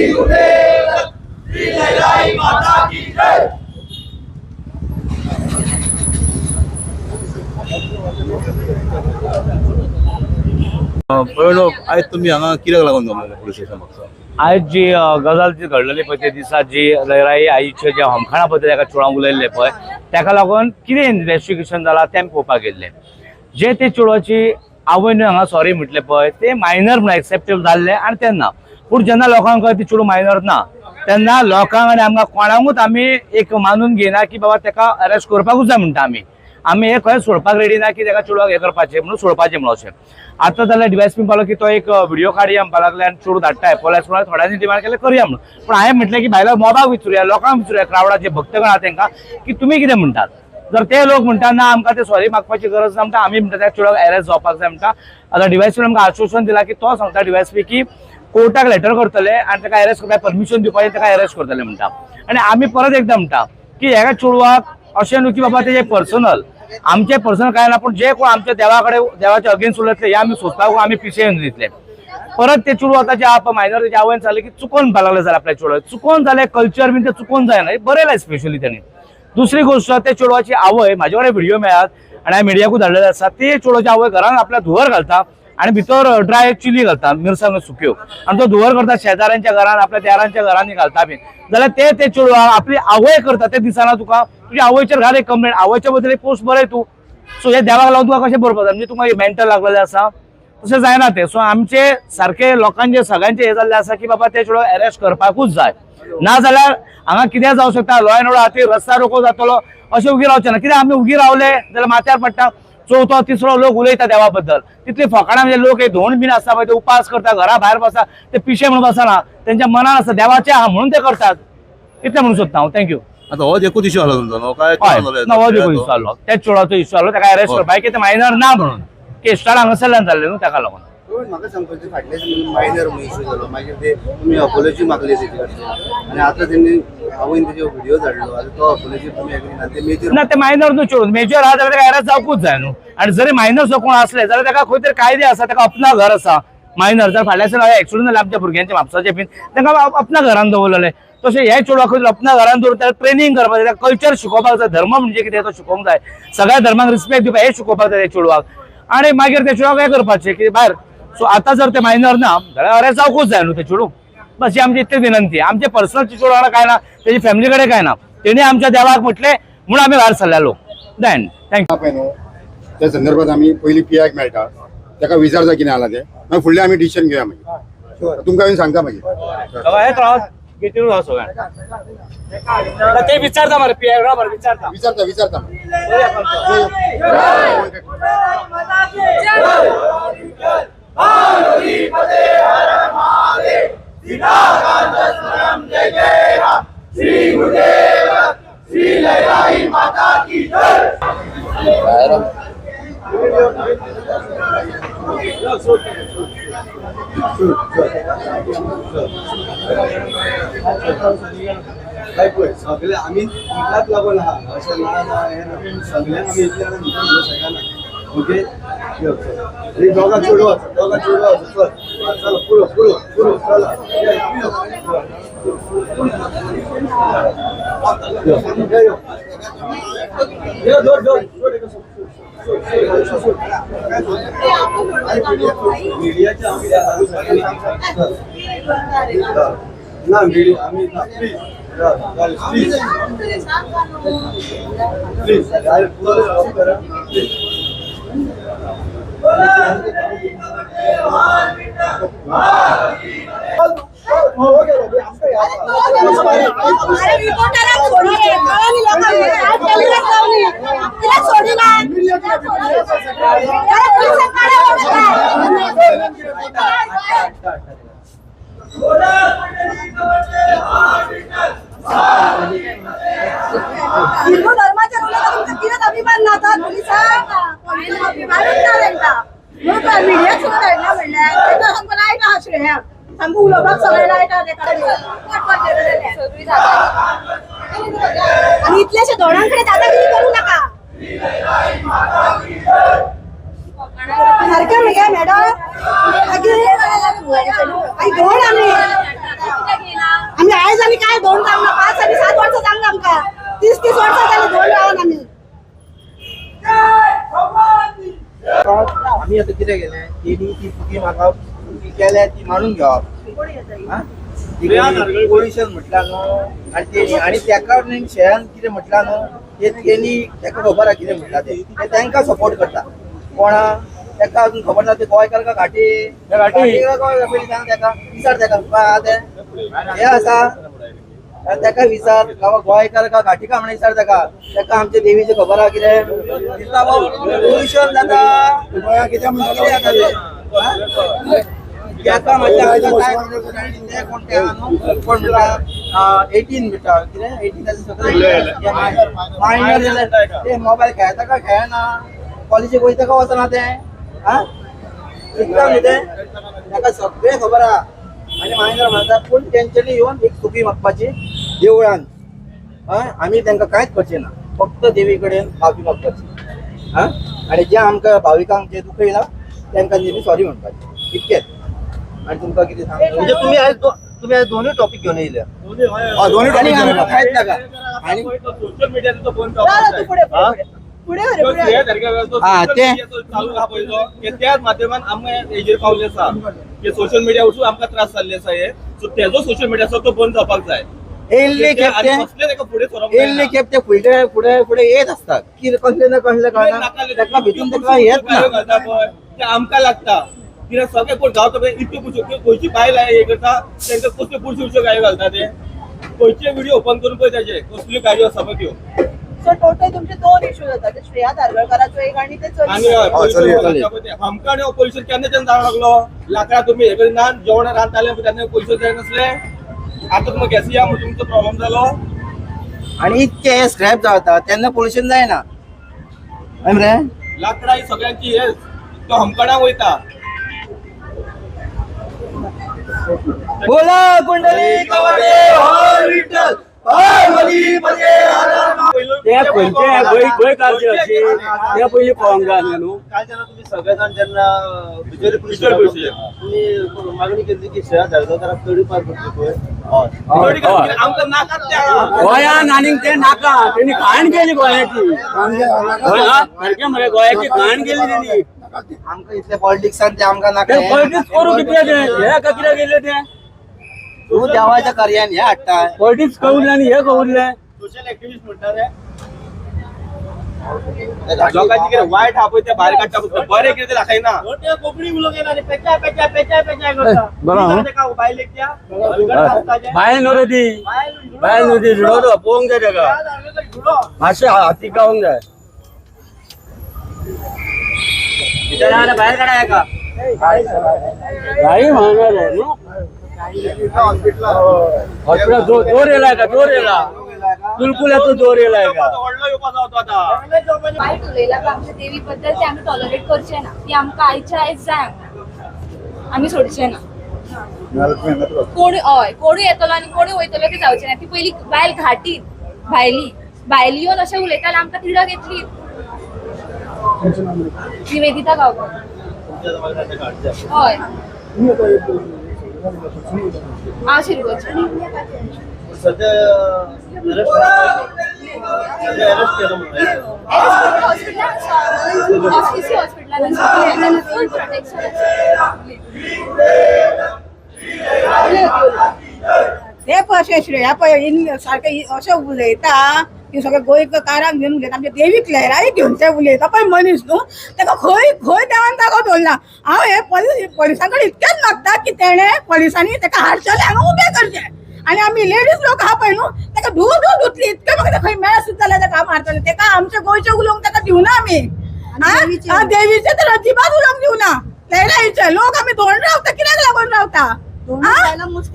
आज तुम्ही हांगा कित्याक लागून जमलेले पुलीस स्टेशन मागचा? आज जी गजाल जी घडलेली पळय ते दिसा जी लयराई आईचे जे होमखाणा पळय ताका चोळांक उलयल्ले पळय ताका लागून कितें इन्व्हेस्टिगेशन जाला तें पळोवपाक गेल्ले. जे ते चेडवाची आवयन हांगा सॉरी म्हटले पळय ते मायनर म्हणून एक्सेप्टेबल जाल्ले आनी तेन्ना पूण जेन्ना लोकांक कळ्ळें ती चेडूं मायनर ना तेन्ना लोकांक आनी आमकां कोणाकूच आमी एक मानून घेयना की बाबा ताका अरेस्ट करपाकूच जाय म्हणटा आमी हे खंय सोडपाक रेडी ना की ताका चेडवाक हे करपाचें म्हणून सोडपाचें म्हणून अशें. आतां जाल्यार डीवायएसपी पावलो की तो एक व्हिडिओ काडया म्हणपा लागले आनी चेडूं धाडटाय पोलीस म्हणून थोड्यांनी डिमांड केलें करया म्हणून. पूण हांवें म्हटलें की भायल्या मोबाक विचारुया लोकांक विचारुया क्रावडाक जे भक्तगण आहा तांकां की तुमी कितें म्हणटात. जर ते लोक म्हणटा ना आमकां ते सॉरी मागपाची गरज ना म्हणटा आमी म्हणटा त्या चेडवाक अरेस्ट जावपाक जाय म्हणटा. आतां डीवायएसपी आमकां आश्वासन दिलां की तो सांगता डीवायएसपी की कोर्टाक लेटर करतले आनी ताका अरेस्ट करपाक परमिशन दिवपाचें ताका अरेस्ट करतले म्हणटा. आनी आमी परत एकदां म्हणटा की ह्या चेडवाक अशें न्हू की बाबा तेजे पर्सनल आमचे पर्सनल काय ना पण जे कोण आमच्या देवाकडे देवाच्या अगेन्स्ट उलयतले हे आमी सोदपाक आमी पिशेन दितले. परत ते चेडूं आतां जे आहा मायनर तेच्या आवयन सांगलें की चुकोन म्हणपाक लागले जाल्यार आपल्या चेडवाक चुकोन जालें कल्चर बीन ते चुकोन जायना हे बरयलां स्पेशली तेणी. दुसरी गोष्ट ते चेडवाची आवय म्हाजे कडेन व्हिडिओ मेळ्ळ्यात आनी हांवें मिडियाकूय धाडलेले आसा ते चेडवाची आवय घरान आपल्या धुवर घालता आनी भितर ड्राय चिली घालता मिरसांगो सुक्यो आनी तो धुवर करता शेजाऱ्यांच्या घरान आपल्या तेरांच्या घरांनी घालता बीन जाल्यार ते चेडवा आपली आवय करता ते दिसना तुका तुज्या आवयचेर घाल एक कंप्लेंट आवयच्या बद्दल एक पोस्ट बरय तू. सो हे देवाक लागून तुका कशें बरोवपाक म्हणजे तुका मेंटल लागलेलें आसा तशें जायना ते. सो आमचे सारखे लोकांचे सगळ्यांचे हे जाल्ले आसा की बाबा ते चेडवाक अरेस्ट करपाकूच जाय ना जाल्यार हांगा कितें जावं शकता लॉ एंड ऑर्डर खातीर रस्ता रोको जातलो अशें उगी रावचें ना. कित्याक आमी उगी रावले जाल्यार माथ्यार पडटा चवथो तिसरो लोक उलयता देवा बद्दल तितली फकाणां म्हणजे लोक हे धोंड बीन आसता पळय ते उपास करता घरा भायर बसता ते पिशे म्हणून बसना तेंच्या मनान आसता देवाचे आहा म्हणून ते करतात इतलें म्हणून सोदता हांव. थँक्यू. आता हो एकूच इश्यू आला तुमचो न्हू काय हो देखून इश्यू आलो त्याच चेडवाचो इश्यू आलो ताका अरेस्ट करपाक की ते मायनर ना म्हणून केस स्टार्ट हांगासरल्यान जाल्ले न्हू ताका लागून. म्हाका सांगपाचें फाटल्या मायनर म्हणून इश्यू जालो मागीर ते तुमी अपॉलॉजी मागली तेजे कडच्यान आनी आतां तेणी हांवें तेजो व्हिडिओ धाडलो आतां तो अपॉलॉजी तुमी एग्री ना ते मेजर ना ते मायनर न्हू चेडूं मेजर आहा जाल्यार ताका अरेस्ट जावपूच जाय न्हू. आनी जरी मायनर जो कोण असले जाल्यार ताका खंय तरी कायदे आसा ताका अपना घर आसा मायनर जर फाटल्याच्यान एक्सिडेंट जाले आमच्या भुरग्यांच्या म्हापसाचे बीन तांकां अपना घरान दवरलेले तशें हे चेडवाक खंय अपना घरान दवरून त्याला ट्रेनिंग करपाक जाय कल्चर शिकोवपाक जाय धर्म म्हणजे कितें तो शिकोवंक जाय सगळ्या धर्मांक रिस्पेक्ट दिवपाक हे शिकोवपाक जाय चेडवाक आनी मागीर ते चेडवाक हें करपाचें की भायर. सो आतां जर ते मायनर ना जाल्यार अरेस्ट जावकूच जाय न्हू ते चेडूं बस ही आमची इतली विनंती. आमचे पर्सनल चेडूं वांगडा काय ना तेजी फॅमिली कडेन काय ना तेणी आमच्या देवाक म्हटलें म्हणून आमी भायर सरलेलो. Then thank you. त्या संदर्भात आम्ही पहिली पियाक मेळटा ताका विचारता कितें आला ते मागीर फुडलें आमी डिसिजन घेवया मागीर तुमकां येवन सांगता मागीर गेटीर राव सगळ्यांक ते विचारता मरे पियाक राव मरे विचारता विचारता सगळे आम्ही इतलाच लागून आहा अशें ना हे सगळ्यांक आमी इतले जाणां भितर घेवं शकना. ओके हे दोगां चेडवां चल चल पुरो चला मीडियाच्या ना मीडिया आम्ही प्लीज हिंदू धर्माच्या रोलाचा किती अभिमान नाता पोलिसांचा मीडिया सुद्धा धाडला म्हणल्यार आमकां लायट आहा श्रेया आमकां उलोवपाक सगळे लायट आहा आनी इतलेशे धोडां कडेन दादागिरी करूं नाका सारकें मगे मॅडम आई धोड आमी आम्ही आता किती गेले तेणी ती चुकी म्हाका चुकी केल्या ती मानून घेवप पोलिशन म्हटला न्हू आणि तेका शेळ्यान कितें म्हटला न्हू तेणी तेका खबर आहा कितें म्हटला ते तांकां सपोर्ट करता कोणा तेका अजून खबर ना ते गोंयकार का घाटी पयलीं सांग तेका विचार तेका तुका हे आसा तेका विचार गांवा गोंयकार का घाटी का म्हणून विचार तेका आमच्या देवीची खबर आहा कितें पोल्युशन जाता गोंया कितें तेका कोण म्हणटा 18 बेटा कितें 18 मायनर जाल्यार ते मोबायल खेळटा का खेळना कॉलेजीक वयता का वचना ते शिकता न्ही ते तेका सगळें खबर आहा आनी मायनर म्हणटा पूण तेंच्यांनी येवन एक चुकी मागपाची देवळान आमी तांकां कांयच करचें ना फक्त देवी कडेन माफी मागपाची आनी जे आमकां भाविकांक जे दुखयला तांकां नेहमी सॉरी म्हणपाचें इतकेंच आनी तुमकां कितें सांगता म्हणजे तुम्ही आज दोन्ही टॉपिक घेवन येयल्या दोन्ही टॉपिक आमकां कांयच नाका आनी सोशल मीडियाचो फोन त्याच माध्यमात आमचे पावले आसा की सोशल मीडिया वरसून आमकां त्रास जाल्ले आसा हे सो तेजो सोशल मीडियाचो तो बंद जावपाक जाय येयल्ले खेप ते फुडें येत आसता कितें कसलें ना कसलें कळना तेका भितून तेका येत ना आमकां लागता कित्याक सगळे कोण गांवता इतके पुरुष खंयची बायल हे करता तांकां कसल्यो पुरुष गायो घालता ते खंयचे व्हिडिओ ओपन करून पळय ताचे कसल्यो गायो आसा पळय त्यो सो टोटल तुमचे दोन इश्यू जातात ते श्रेया धारगळकराचो एक आणि ते आमकां पोल्युशन केन्नाच्यान जावंक लागलो लाकडां तुमी हे करिना जेवण रांदताले तेन्ना पोल्युशन जाय नसले आता तुमकां गॅस या म्हणून तुमचो प्रॉब्लेम जालो आनी इतके स्क्रॅप जाता तेन्ना पोल्युशन जायना मरे लाकडां ही सगळ्यांची हे तो हमकडां वयता बोला कुंडली कवडे हर विठ्ठल पयली पळोवंक जाय न्हू काल जेन्ना तुम्ही सगळेजाण जेन्ना तुम्ही मागणी केली की शेळ्या धारगळकाराक तडी पार करची पळय आमकां नाकात त्या गोंयान आनीक ते नाका तेणी घाण केली गोंयाची सारकें मरे गोंयाची घाण केली तेणी आमकां इतले पॉलिटिक्सान ते आमकां नाका पॉलिटिक्स करू कितें ते हे का कितें गेले ते तूं देवाच्या कार्यान हे हाडटा पॉलिटिक्स कवरले आनी हे कवरले सोशल ऍक्टिव्हिस्ट म्हणटा रे लोकांची कितें वायट हा पळय ते भायर काडटा फक्त बरें कितें ते दाखयना कोंकणी उलोवंक आनी पेचा पेचा पेचा पेचा करता तेका बायलेक त्या बायल न्हू रे ती बायल न्हू ती झुडो पळोवंक जाय तेका मातशें हाती गावंक जाय बाहेर काढा का गाई म्हणणार रे न्हू हॉस्पिटल जोर येयला का जोर येयला कुलकुल्याचो जोर येयला का व्हडलो येवपाक जावतो आतां वायट उलयला आमच्या देवी बद्दल ते आमी टॉलरेट करचे ना ती आमकां आयच्या आयज जाय आमी सोडचे ना कोण हय कोणूय येतलो आनी कोणूय वयतलो ते जावचे ना ती पयली बायल घाटीत भायली येवन अशें उलयता जाल्यार आमकां तिडक येतली निवेदिता गांवकर हय हांव शिरगोचे सध्या हे पळय श्रेया पळय सारखे अशें उलयता की सगळे गोंयकारांक घेवन उलयता आमच्या देवीक लहराई घेवन ते उलयता पळय मनीस न्हू ताका खंय खंय देवान जागो दवरला हांव हे पोलिसां कडेन इतकेंच मागता की तेणे पोलिसांनी ताका हाडचें हांगा उबें करचें आनी आमी लेडीज लोक आहा पळय न्हू ताका धुतली इतकें म्हाका खंय मेळ सुद्दां जाल्यार ताका मारतले ताका आमच्या गोंयचें उलोवंक ताका दिवना आमी देवीचें तर अजिबात उलोवंक दिवना लहराईचे लोक आमी धोंड रावता कित्याक लागून रावता दोनूच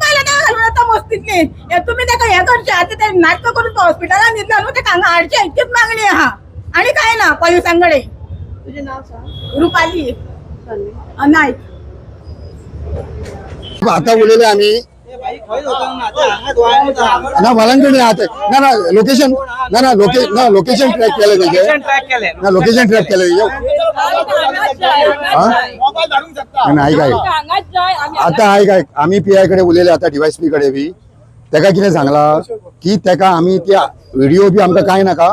पाहिलं काय घालून आता मस्तीतली तुम्ही ताका हे करचे आता ते नाटक करून हॉस्पिटलात न्हिदला न्हू ताका हांगा हाडचे इतकीच मागणी आहा आणि काय ना पोलिसांकडे तुझे नाव सांग रुपाली नायक आता उलयले आम्ही ना मलांकडे ना लोकेशन ना लोकेशन ट्रॅक केलं त्याचे ना लोकेशन ट्रॅक केलं नाही काय आता आहे काय आम्ही PI कडे उलयले आता DYSP कडे बी तेका कितें सांगला की तेका आमी त्या व्हिडिओ बी आमकां कांय नाका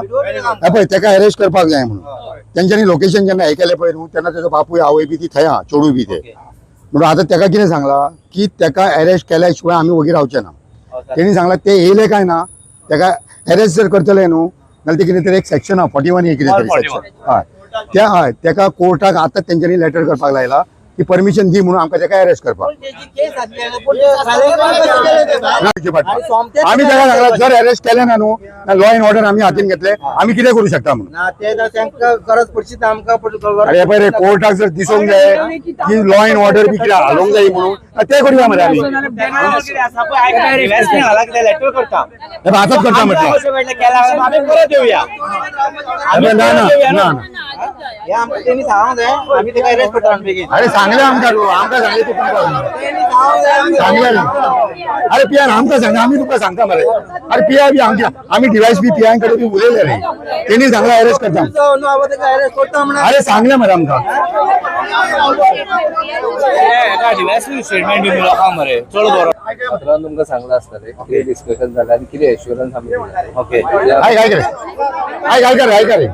पळय तेका अरेस्ट करपाक जाय म्हणून तेंच्यांनी लोकेशन जेन्ना हे केलें पळय न्हू तेन्ना तेजो बापूय आवय बी ती थंय चेडूय बी ते म्हणून आतां ताका कितें सांगलां की ताका अरेस्ट केल्या शिवाय आमी वगीर रावचे ना तेणी सांगलां ते येयले काय ना ताका अरेस्ट जर करतले न्हू जाल्यार ते कितें तरी एक सेक्शन आहा 41 हे कितें तरी सेक्शन हय त्या कोर्टाक आतां तेंच्यांनी लेटर करपाक लायला की परमिशन दी म्हणून आमकां ताका अरेस्ट करपाक आमी ताका सांगला जर अरेस्ट केले ना न्हू लॉ एंड ऑर्डर आमी हातीन घेतले आमी कितें करूं शकता म्हणून गरज पडची तर आमकां अरे पळय रे कोर्टाक जर दिसूंक जाय की लॉ एंड ऑर्डर बी कितें हालोवंक जाय म्हणून ते करूया मरे आमी लेटर करता हे आतांच करता म्हटलं अरे ना ना ना हे आमकां तेणी सांगूंक जाय आमी तेका अरेस्ट करता बेगीन अरे सांगले आमकां सांगले तू सांगले अरे पियान आमकां सांग आमी तुका सांगता मरे अरे पिया बी आमच्या आमी डिवायस बी पियान कडेन बी उलयले रे तेणी सांगला अरेस्ट करता अरेस्ट करता म्हणून अरे सांगले मरे आमकां स्टेटमेंट दिवन लोकांक मरे चड बरो पत्रान तुमकां सांगला आसतलें कितें डिस्कशन जालें आनी कितें एश्युरन्स आमी दिले. ओके आयक रे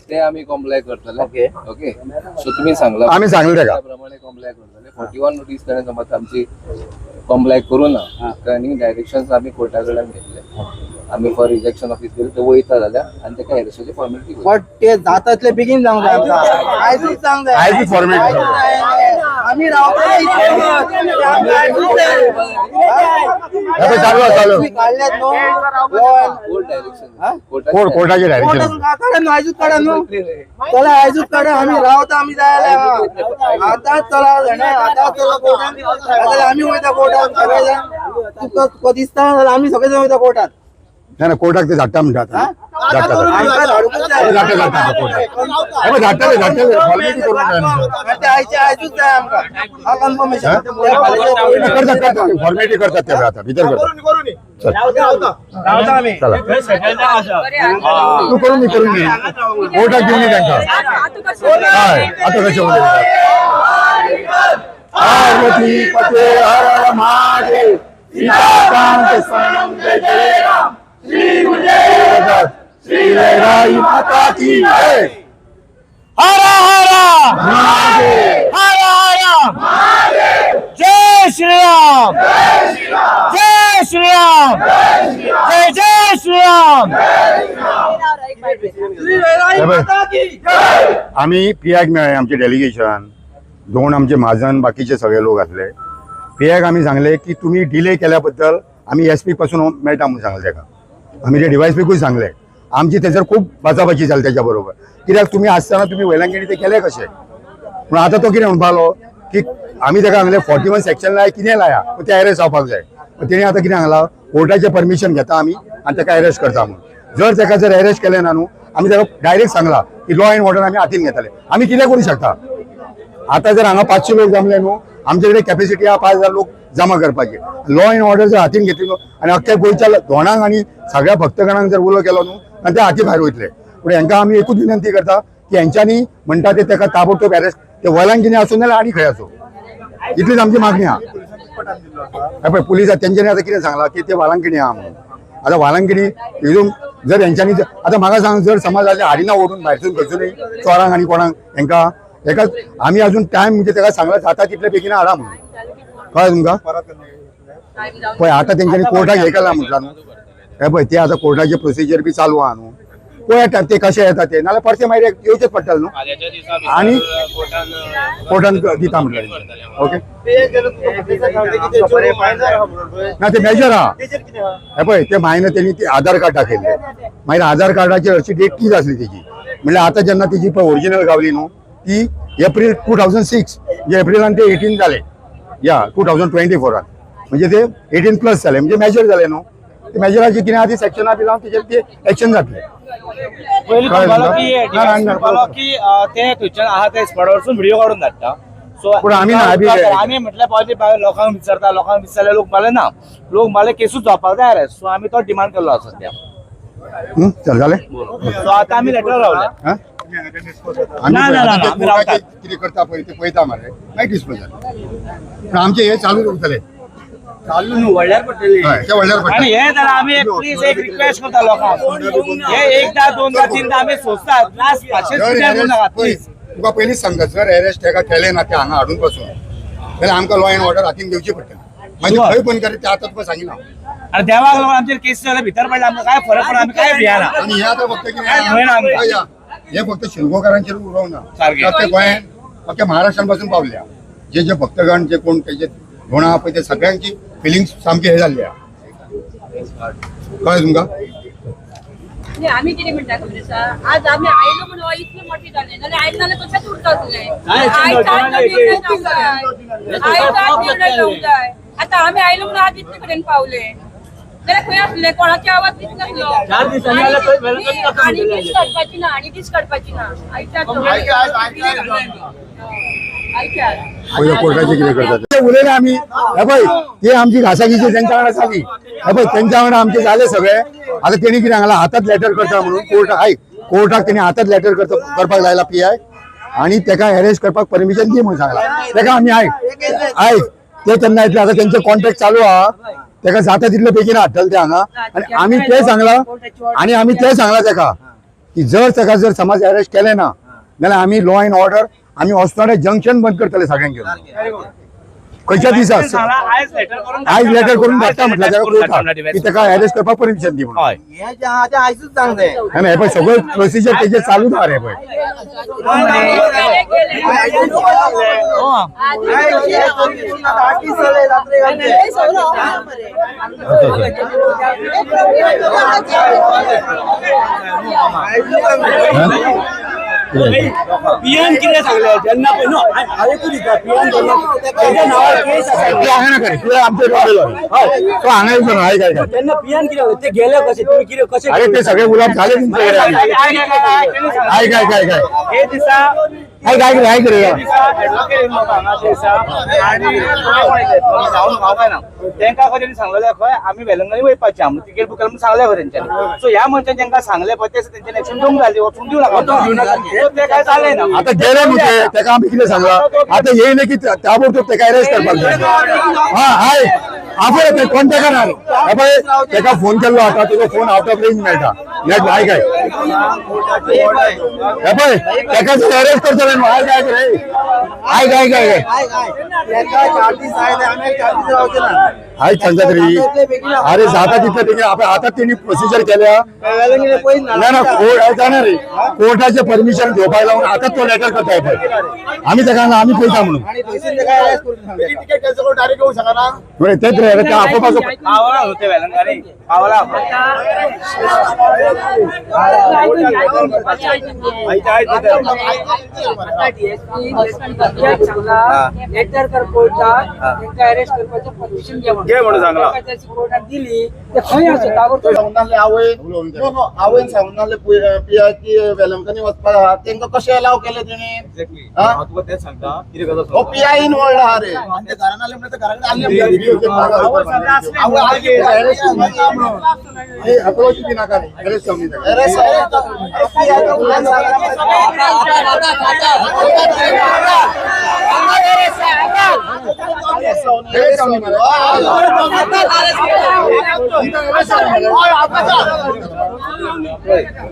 ते आमी कॉम्प्लाय करतले. ओके सो तुमी सांगला आमी सांगले ताका त्या प्रमाणे कॉम्प्लाय करतले. 41 नोटीस ताणें समज आमची कॉम्प्लाय करूं ना आनी डायरेक्शन्स आमी कोर्टा कडल्यान घेतले आमी फॉर रिजेक्शन ऑफिस गेले ते वयता जाल्यार आनी ताका एरेस्टाची फॉर्मेलिटी बट ते जाता तितले बेगीन जावंक जाय आमकां आयजूच जावंक जाय आयजूच फॉर्मेट आमी रावता चालू काढल्यात न्हू कोर्ट डायरेक्शन कोर्टाचे डायरेक्शन काढा न्हू आयजूच काढा न्हू चला आयजूच काढा आमी रावता आमी जाय आतांच चला जाणा आतांच चला कोर्टान जाल्यार आमी वयता कोर्टान सगळे जाण तुका दिसता जाल्यार आमी सगळे जाण वयता कोर्टान ना कोर्टाक ते धाडटा म्हणटा आमकां धाडूंकच जाय फॉर्मेलिटी करून ते आयजूच जाय आमकां कन्फर्मेशन फॉर्मेलिटी करतात ते आता भितर करतात रावता आमी चला तू करून घे कोर्टाक घेऊन ये तांकां हय आता कशें पार्वती पते हर महादेव सीताकांत सनम जय जय राम श्री गुंजय श्री लहराई माता की जय हर हर महादेव हर हर जय श्रीराम जय श्रीराम जय जय श्रीराम आम्ही पियाक मेळ्ळे आमचे डेलिगेशन दोन आमचे महाजन बाकीचे सगळे लोक आसले पियाक आमी सांगले की तुम्ही डिले केल्या बद्दल आमी एसपी पासून मेळटा म्हणून सांगले ताका आमी ते डिवायसपीकूय सांगले आमची थंयसर खूब बाचाबाची जाली तेच्या बरोबर कित्याक तुम्ही आसतना तुम्ही वयल्यान ते केले कशें पूण आतां तो कितें म्हणपालो की आमी ताका सांगले 41 सेक्शन लाय कितें लाया पूण ते अरेस्ट जावपाक जाय तेणी आतां कितें सांगला कोर्टाचें परमिशन घेता आमी आनी ताका अरेस्ट करता म्हणून जर ताका जर अरेस्ट केलें ना न्हू आमी ताका डायरेक्ट सांगला की लॉ एंड ऑर्डर आमी हातीन घेतले आमी कितें करूं शकता आतां जर हांगा 500 लोक जमले न्हू आमचे कडेन कॅपेसिटी आहा 5000 लोक जमा करपाचे लॉ एंड ऑर्डर जर हातीन घेतली न्हू आनी अख्ख्या गोंयच्या धोणांक आनी सगळ्या भक्तगणांक जर उलो केलो न्हू आनी ते हाती भायर वयतले पूण हांकां आमी एकूच विनंती करता की हेंच्यांनी म्हणटा ते ताका ताबडतोब अरेस्ट ते वयल्यान कितें आसूं नाल्यार आनी खंय आसूं इतलीच आमची मागणी आहा पळय पुलिस तेंच्यांनी आतां कितें सांगलां की ते वालांकिणी आहा म्हणून आतां वालांकिणी हितून जर हेंच्यांनी आतां म्हाका सांग जर समज आज हाडिना ओडून भायरसून खंयसूनय चोरांक आनी कोणाक हेंकां हेका आमी अजून टायम म्हणजे ताका सांगला जाता तितले बेगीन हाडा म्हणून कळ्ळें तुमकां पळय आतां तेंच्यांनी कोर्टाक हे केलां म्हटलां न्हू हे पळय ते आतां कोर्टाचे प्रोसिजर बी चालू आहा न्हू पळय ते कशें येता ते नाल्यार परते मागीर येवचेच पडटलें न्हू आनी कोर्टान दिता म्हटलें ओके ना ते मेजर आहा हे पळय ते मायन तेणी ते आधार कार्ड दाखयले मागीर आधार कार्डाचेर हरशी डेट कितें आसली तेजी म्हणल्यार आतां जेन्ना तेजी पळय ओरिजिनल गावली न्हू ती एप्रील 2006 म्हणजे एप्रिलान ते 18 जाले या 2024 म्हणजे ते 18+ जाले म्हणजे मेजर जाले न्हू ते मेजराची कितें आहा ती सेक्शनां बी लावन तेजेर ते एक्शन जातले पयलीं म्हणपालो की ते थंयच्यान आहा ते स्पॉटावरसून व्हिडिओ काडून धाडटा सो पूण आमी ना आमी म्हटल्यार पावले लोकांक विचारले लोक मारले ना लोक मारले केसूच जावपाक जाय रे सो आमी तो डिमांड केल्लो आसा सद्या चल जालें सो आतां आमी लेटर रावल्या कितें करता पळय ते पळयता मरे मागीर डिस्पोजल पूण आमचे हे चालू उरतले हय, ते व्हडल्यार पडटा. आणि हे जर आम्ही प्लीज एक रिक्वेस्ट करता लोकांक हे एकदा दोनदा तीनदा आम्ही सोचतात लास्ट पाचशे जर रुपया arrest नका पळय, प्लीज. तुका पयलींच सांगता जर अरेस्ट तेका केले ना ते हांगा हाडून पासून जाल्यार आमकां लॉ अँड ऑर्डर हातीन घेवची पडटली मागीर खंय बंद करी ते आतां तुका सांगिना आणि देवाक लागून आमचे केस जाल्यार भितर पडला आमकां काय फरक पडला आम्ही काय भियाना. आणि हे आतां फक्त कितें काय भंय ना आमकां. पळय या, हे फक्त शिरगोकारांचेर उडोवना सारकें. ते गोंयान फक्त महाराष्ट्रान पासून पावल्या जे भक्तगण जे कोण तेजे घोण आहा पळय ते सगळ्यांची फिलिंग्स सामकी हे जाल्ली आहा कळ्ळें तुमकां. आम्ही किती म्हणता खबर आसा आज आम्ही आयलो म्हणून इतली मोठी जाले नाल्यार आयज तशेंच उरताले निर्णय घेवंक जाय. आता आम्ही आयलो म्हणून आज इतले कडेन पावले जाल्यार खंय आसले कोणाचे आवाज दिस नासलो आणि दीस काडपाची ना आणि दीस काडपाची ना पहिले कोर्टाचे कितें करतात ते उलयले आमी हे पळय ती आमची घासाघिशी तेंच्या वांगडा जाली हे पळय तेंच्या वांगडा आमचे जाले सगळे आता तेणी कितें सांगला हातात लेटर करता म्हणून कोर्टाक तेणी हातात लेटर करपाक लायला PI आणि तेका अरेस्ट करपाक परमिशन दी म्हणून सांगला तेका आमी आयक ते तेन्ना येतले आता तेंचे कॉन्ट्रॅक्ट चालू आहा तेका जाता तितले बेगीन हाडटले ते हांगा आणि आमी ते सांगला तेका की जर समज अरेस्ट केले ना जाल्यार आमी लॉ अँड ऑर्डर आम्ही वचणारे जंक्शन बंद करतले सगळ्यांक घेवन खंयच्या दिसा आयज लेटर करून आयज लेटर करून धाडटा म्हटल्यार तेका कोर्टाक की तेका अरेस्ट करपाक परमिशन दी म्हणून हय. हे पळय सगळं प्रोसिजर तेजे चालू आहा रे पळय पियन कितें सांगले जेन्ना पळय न्हू आयकून दिता पियन तेच्या नावार केस आसा तू हांगा करे तुला आमचे रॉबेलो तो हांगा येऊन आयक आयक तेन्ना पियन कितें सांगले ते गेले कशे तुम्ही कितें कशे अरे ते सगळे गुलाब झाले तुमचे आयक आयक आयक हे दिसा आयक आयक आयक रे तेंका खंय सांगलेले खंय आमी वेलंगणी वयपाचे आमी तिकेट बुक केला सांगले खंय तेंच्यांनी सो ह्या मनशान जेंका सांगले पळय ते तेंच्यानी एक्शन घेवंक जाली वचून दिवं नाका ते काय जालें ना आता गेले न्हू तेका आमी कितें सांगला आता येयले की ताबडतोब तेका अरेस्ट करपाक जाय हा हाय आपण ते कोणत्या करणार पळय तेका फोन केल्लो आता तुजो फोन आउट ऑफ रेंज मेळटा नेट आयक हे पळय तेका जर अरेस्ट करतले न्हू आयक आयक रे आयक आयक आयक सांगता तरी अरे जाता तितले तेगे आता तेणी प्रोसिजर केल्या ना कोर्ट जाणार रे कोर्टाचे परमिशन घेवपाक लागून आता तो लेटर करता पळय आमी तेका आमी पळयता म्हणून बरें तेच रे ते आपोवपाचो पावला होते वेलंगणी पावला लेटर कर कोर्टाक तेंका अरेस्ट करपाचें परमिशन घे म्हणून सांगला कोर्टाक दिली ते खंय आसा ताबडतोब आवयन सांगून नासले PI की वेलंकनी वचपाक आहा तेंका कशें अलाव केले तेणी तेच सांगता कितें करता हो PI इनवॉल्ड आहा रे अप्रोच बी नाका रे अरेस्ट कमी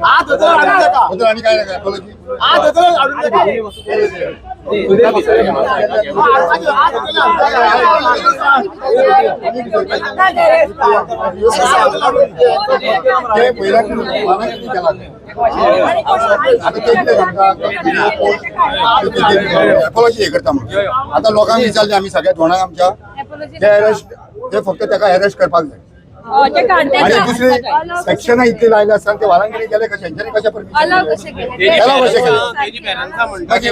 आणि काय नका हे करता म्हणून आता लोकांक विचारले आम्ही सगळ्या धोणाक आमच्या ते अरेस्ट ते फक्त ताका अरेस्ट करपाक जाय आणि दुसरी सेक्शन इतली लायले असतात ते वारांकडे गेले कशे कशा परमिशन कशे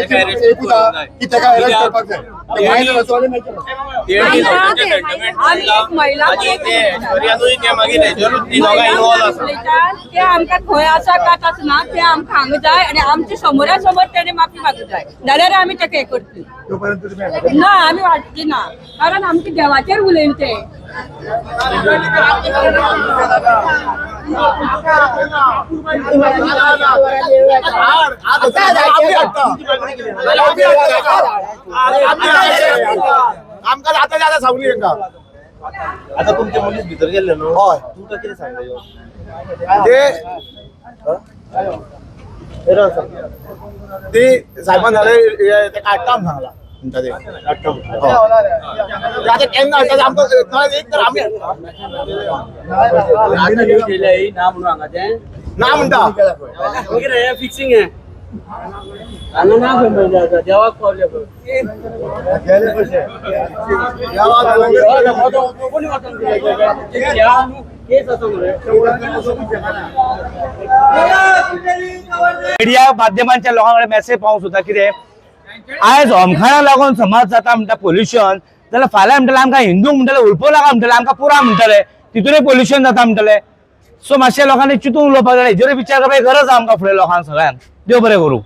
की ताका अरेस्ट करपाक जाय ते आमकां खंय आसा कात आसना ते आमकां हांगा जाय आनी आमच्या समोरा समोर तेणे माफी मागूंक जाय जाल्यार आमी तेका हे करतली ना आमी वाटची ना कारण आमचे देवाचेर उलयन ते आमकां जाता जाता सांगली तांकां आता तुमचे मनीस भितर गेले न्हू हय तुमकां कितें सांगले ते सायमान झाले ते काडटा सांगला म्हणटा ते आता केन्ना हाडटा ते आमकां एक तर आमी ना म्हणटा फिक्सिंग आहे देवाक पावले मीडिया माध्यमांच्या लोकांकडे मेसेज पावूंक सोदता कितें आयज होमखाणा लागून समज जाता म्हणटा पोल्युशन जाल्यार फाल्यां म्हणटले आमकां हिंदूंक म्हणटले उलपो नाका म्हणटले आमकां पुरा म्हणटले तितूनय पोल्युशन जाता म्हणटले सो मातशें लोकांनी चिंतून उलोवपाक जाय हेजेर विचार करपाची गरज आहा आमकां फुडें लोकांक सगळ्यांक देव बरें करूं